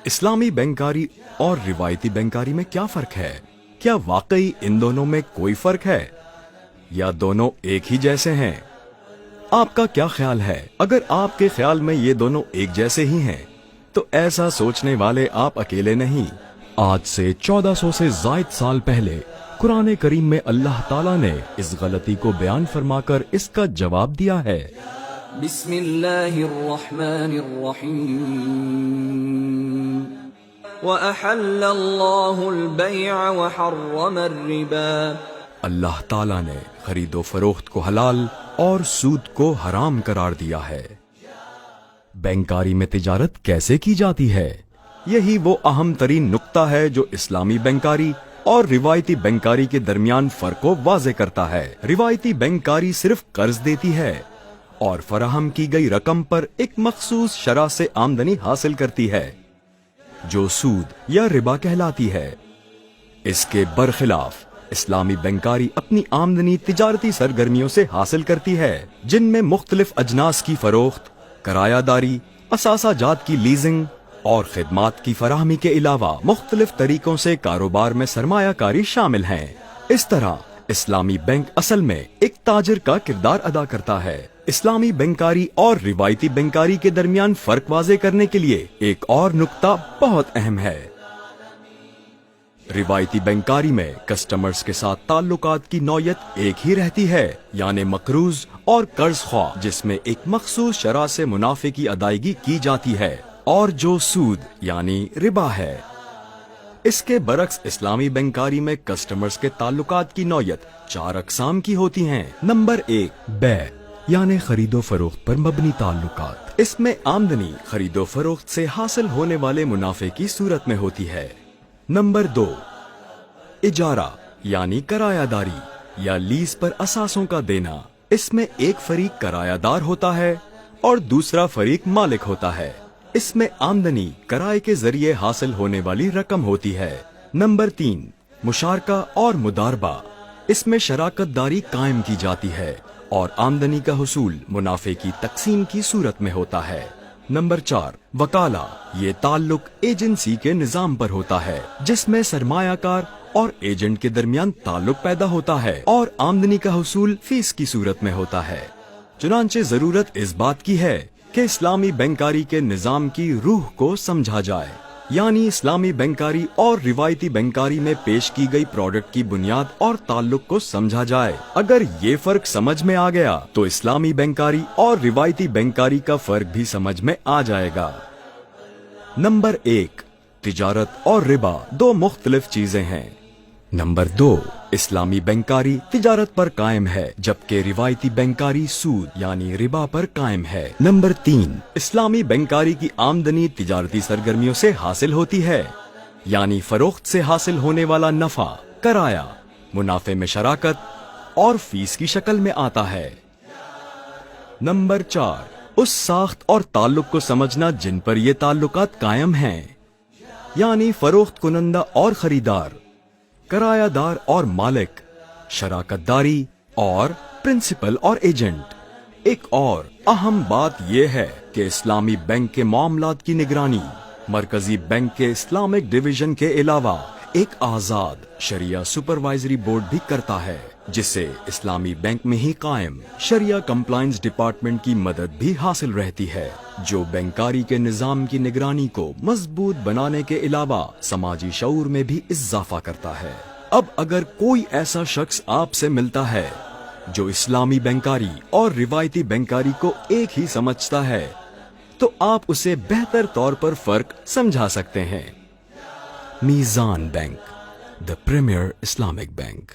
इस्लामी बैंकारी और रिवायती बैंकारी में क्या फर्क है? क्या वाकई इन दोनों में कोई फर्क है या दोनों एक ही जैसे हैं? आपका क्या ख्याल है? अगर आपके ख्याल में ये दोनों एक जैसे ही हैं, तो ऐसा सोचने वाले आप अकेले नहीं। आज से 1400 से जायद साल पहले कुरान करीम में अल्लाह ताला ने इस गलती को बयान फरमाकर इसका जवाब दिया है। बिस्मिल्लाहिर्रहमानिर्रहीम व अहल्लल्लाहुल बैअ व हर्रमर रिबा। अल्लाह ताला ने खरीदो फरोख्त को हलाल और सूद को हराम करार दिया है। बैंकारी में तिजारत कैसे की जाती है? यही वो अहम तरीन नुक्ता है जो इस्लामी बैंकारी और रिवायती बैंकारी के दरमियान फर्क को वाज़े करता है। रिवायती बैंकारी सिर्फ कर्ज देती है और फराहम की गई रकम पर एक मखसूस शरह से आमदनी हासिल करती है, जो सूद या रिबा कहलाती है। इसके बरखिलाफ इस्लामी बैंकारी अपनी आमदनी तिजारती सरगर्मियों से हासिल करती है, जिनमें मुख्तलिफ अजनास की फरोख्त, करायादारी, असासा जात की लीजिंग और खिदमात की फराहमी के अलावा मुख्तलिफ तरीकों से कारोबार में सरमायाकारी शामिल हैं। इस तरह इस्लामी बैंक असल में एक ताजिर का किरदार अदा करता है। इस्लामी बैंकारी और रिवायती बैंकारी के दरमियान फर्क वाज़े करने के लिए एक और नुक्ता बहुत अहम है। रिवायती बैंकारी में कस्टमर्स के साथ ताल्लुकात की नौयत एक ही रहती है, यानी मकरूज और कर्ज ख्वाह, जिसमें एक मखसूस शरह से मुनाफे की अदायगी की जाती है, और जो सूद यानी रिबा है। इसके बरक्स इस्लामी बैंकारी में कस्टमर्स के ताल्लुकात की नौयत 4 अक़साम की होती हैं। नंबर 1, बै यानी खरीदो फरोख्त पर मबनी ताल्लुकात। इसमें आमदनी खरीदो फरोख्त से हासिल होने वाले मुनाफे की सूरत में होती है। नंबर 2, इजारा यानी करायादारी या लीज पर असासों का देना। इसमें एक फरीक करायादार होता है और दूसरा फरीक मालिक होता है। इसमें आमदनी किराए के जरिए हासिल होने वाली रकम होती है। नंबर 3, मुशारका और मुदारबा। इसमें शराकतदारी कायम की जाती है और आमदनी का हुसूल मुनाफे की तकसीम की सूरत में होता है। नंबर 4, वकाला। ये ताल्लुक एजेंसी के निजाम पर होता है, जिसमें सरमायाकार और एजेंट के दरमियान ताल्लुक पैदा होता है और आमदनी का हुसूल फीस की सूरत में होता है। चुनांचे जरूरत इस बात की है कि इस्लामी बैंकारी के निजाम की रूह को समझा जाए, यानी इस्लामी बैंकारी और रिवायती बैंकारी में पेश की गई प्रोडक्ट की बुनियाद और ताल्लुक को समझा जाए। अगर ये फर्क समझ में आ गया तो इस्लामी बैंकारी और रिवायती बैंकारी का फर्क भी समझ में आ जाएगा। नंबर 1, तिजारत और रिबा 2 मुख्तलिफ चीजें हैं। नंबर 2, इस्लामी बैंकारी तिजारत पर कायम है, जबकि रिवायती बैंकारी सूद यानी रिबा पर कायम है। नंबर 3, इस्लामी बैंकारी की आमदनी तिजारती सरगर्मियों से हासिल होती है, यानी फरोख्त से हासिल होने वाला नफा, कराया, मुनाफे में शराकत और फीस की शक्ल में आता है। नंबर 4, उस साख्त और ताल्लुक को समझना जिन पर ये ताल्लुकात कायम हैं, यानी फरोख्त कुनंदा और खरीदार, करायादार और मालिक, शराकतदारी और प्रिंसिपल और एजेंट। एक और अहम बात यह है कि इस्लामी बैंक के मामलात की निगरानी मरकजी बैंक के इस्लामिक डिवीजन के अलावा एक आजाद शरिया सुपरवाइजरी बोर्ड भी करता है, जिसे इस्लामी बैंक में ही कायम शरिया कंप्लायंस डिपार्टमेंट की मदद भी हासिल रहती है, जो बैंकारी के निजाम की निगरानी को मजबूत बनाने के अलावा समाजी शऊर में भी इजाफा करता है। अब अगर कोई ऐसा शख्स आपसे मिलता है जो इस्लामी बैंकारी और रिवायती बैंकारी को एक ही समझता है, तो आप उसे बेहतर तौर पर फर्क समझा सकते हैं। Meezan bank, the premier Islamic bank.